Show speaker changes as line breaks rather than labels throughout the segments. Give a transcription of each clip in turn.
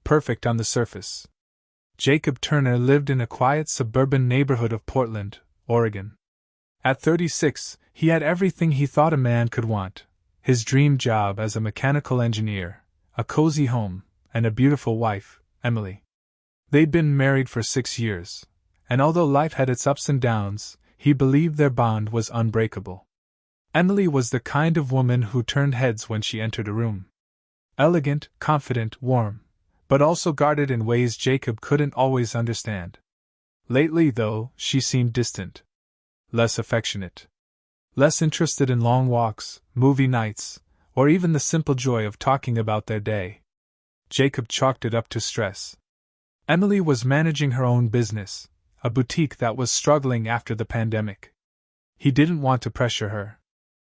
perfect on the surface. Jacob Turner lived in a quiet suburban neighborhood of Portland, Oregon. At 36, he had everything he thought a man could want: his dream job as a mechanical engineer, a cozy home, and a beautiful wife, Emily. They'd been married for 6 years, and although life had its ups and downs, he believed their bond was unbreakable. Emily was the kind of woman who turned heads when she entered a room. Elegant, confident, warm, but also guarded in ways Jacob couldn't always understand. Lately, though, she seemed distant. Less affectionate. Less interested in long walks, movie nights, or even the simple joy of talking about their day. Jacob chalked it up to stress. Emily was managing her own business, a boutique that was struggling after the pandemic. He didn't want to pressure her.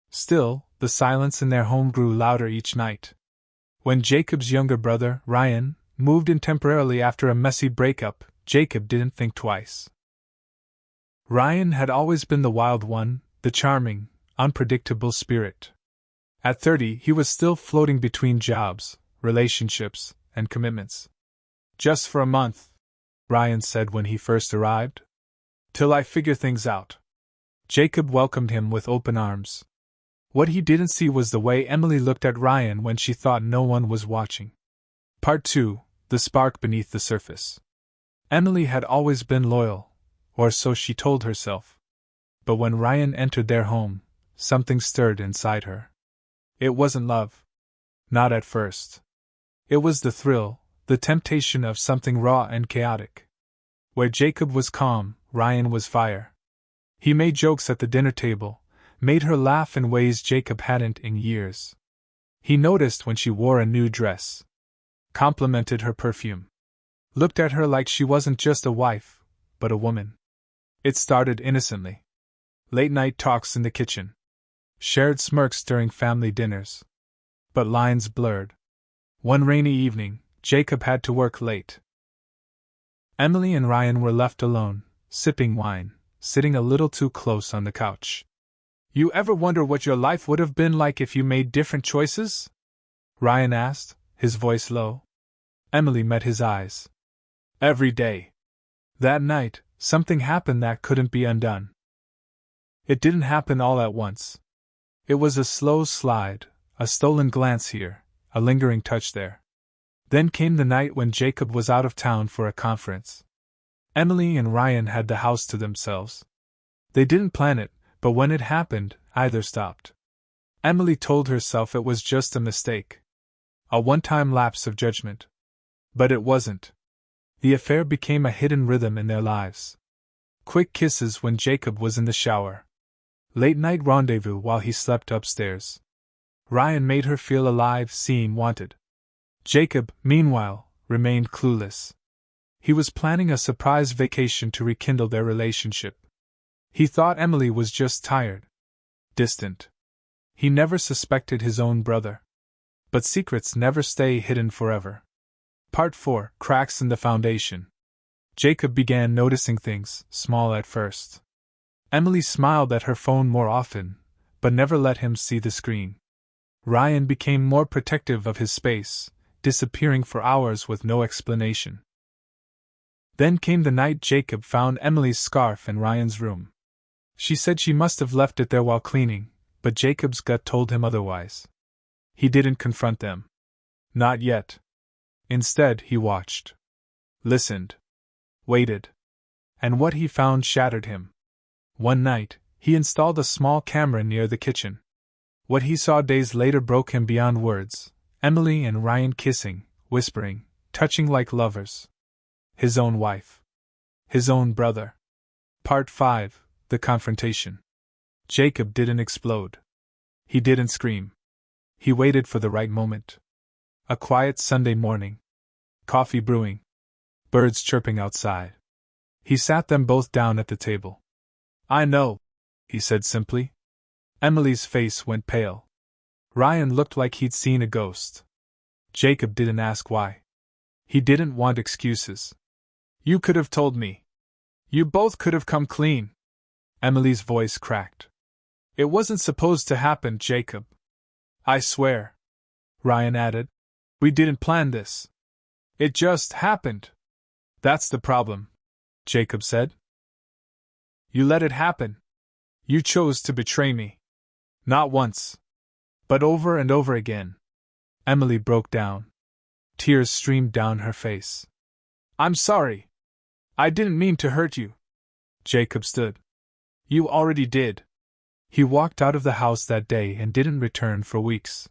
Still, the silence in their home grew louder each night. When Jacob's younger brother, Ryan, moved in temporarily after a messy breakup, Jacob didn't think twice. Ryan had always been the wild one, the charming, unpredictable spirit. At 30, he was still floating between jobs, relationships, and commitments. "Just for a month," Ryan said when he first arrived. "Till I figure things out." Jacob welcomed him with open arms. What he didn't see was the way Emily looked at Ryan when she thought no one was watching. Part 2: The Spark Beneath the Surface. Emily had always been loyal, or so she told herself. But when Ryan entered their home, something stirred inside her. It wasn't love. Not at first. It was the thrill, the temptation of something raw and chaotic. Where Jacob was calm, Ryan was fire. He made jokes at the dinner table, made her laugh in ways Jacob hadn't in years. He noticed when she wore a new dress, complimented her perfume, looked at her like she wasn't just a wife, but a woman. It started innocently. Late-night talks in the kitchen. Shared smirks during family dinners. But lines blurred. One rainy evening, Jacob had to work late. Emily and Ryan were left alone, sipping wine, sitting a little too close on the couch. "You ever wonder what your life would have been like if you made different choices?" Ryan asked, his voice low. Emily met his eyes. "Every day." That night, something happened that couldn't be undone. It didn't happen all at once. It was a slow slide, a stolen glance here, a lingering touch there. Then came the night when Jacob was out of town for a conference. Emily and Ryan had the house to themselves. They didn't plan it, but when it happened, either stopped. Emily told herself it was just a mistake. A one-time lapse of judgment. But it wasn't. The affair became a hidden rhythm in their lives. Quick kisses when Jacob was in the shower. Late-night rendezvous while he slept upstairs. Ryan made her feel alive, seen, wanted. Jacob, meanwhile, remained clueless. He was planning a surprise vacation to rekindle their relationship. He thought Emily was just tired. Distant. He never suspected his own brother. But secrets never stay hidden forever. Part 4: Cracks in the Foundation. Jacob began noticing things, small at first. Emily smiled at her phone more often, but never let him see the screen. Ryan became more protective of his space, disappearing for hours with no explanation. Then came the night Jacob found Emily's scarf in Ryan's room. She said she must have left it there while cleaning, but Jacob's gut told him otherwise. He didn't confront them. Not yet. Instead, he watched. Listened. Waited. And what he found shattered him. One night, he installed a small camera near the kitchen. What he saw days later broke him beyond words. Emily and Ryan kissing, whispering, touching like lovers. His own wife. His own brother. Part 5: The Confrontation. Jacob didn't explode. He didn't scream. He waited for the right moment. A quiet Sunday morning. Coffee brewing. Birds chirping outside. He sat them both down at the table. "I know," he said simply. Emily's face went pale. Ryan looked like he'd seen a ghost. Jacob didn't ask why. He didn't want excuses. "You could have told me. You both could have come clean." Emily's voice cracked. "It wasn't supposed to happen, Jacob." "I swear," Ryan added. "We didn't plan this. It just happened. That's the problem, Jacob said. You let it happen. You chose to betray me. Not once, but over and over again. Emily broke down. Tears streamed down her face. I'm sorry. I didn't mean to hurt you. Jacob stood. You already did. He walked out of the house that day and didn't return for weeks.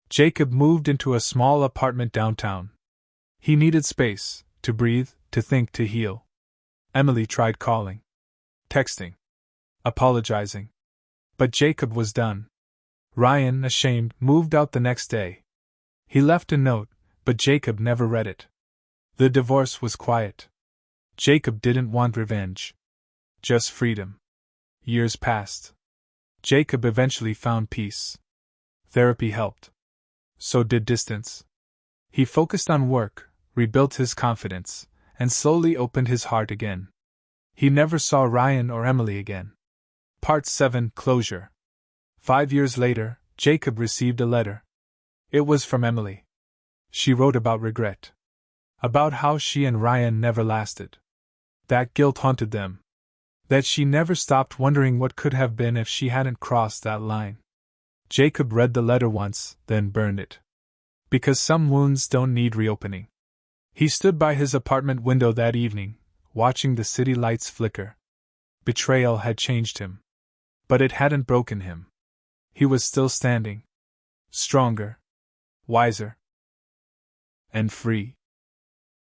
Jacob moved into a small apartment downtown. He needed space, to breathe, to think, to heal. Emily tried calling, texting, apologizing. But Jacob was done. Ryan, ashamed, moved out the next day. He left a note, but Jacob never read it. The divorce was quiet. Jacob didn't want revenge. Just freedom. Years passed. Jacob eventually found peace. Therapy helped. So did distance. He focused on work, rebuilt his confidence, and slowly opened his heart again. He never saw Ryan or Emily again. Part 7: Closure. 5 years later, Jacob received a letter. It was from Emily. She wrote about regret. About how she and Ryan never lasted. That guilt haunted them. That she never stopped wondering what could have been if she hadn't crossed that line. Jacob read the letter once, then burned it. Because some wounds don't need reopening. He stood by his apartment window that evening, watching the city lights flicker. Betrayal had changed him. But it hadn't broken him. He was still standing. Stronger. Wiser. And free.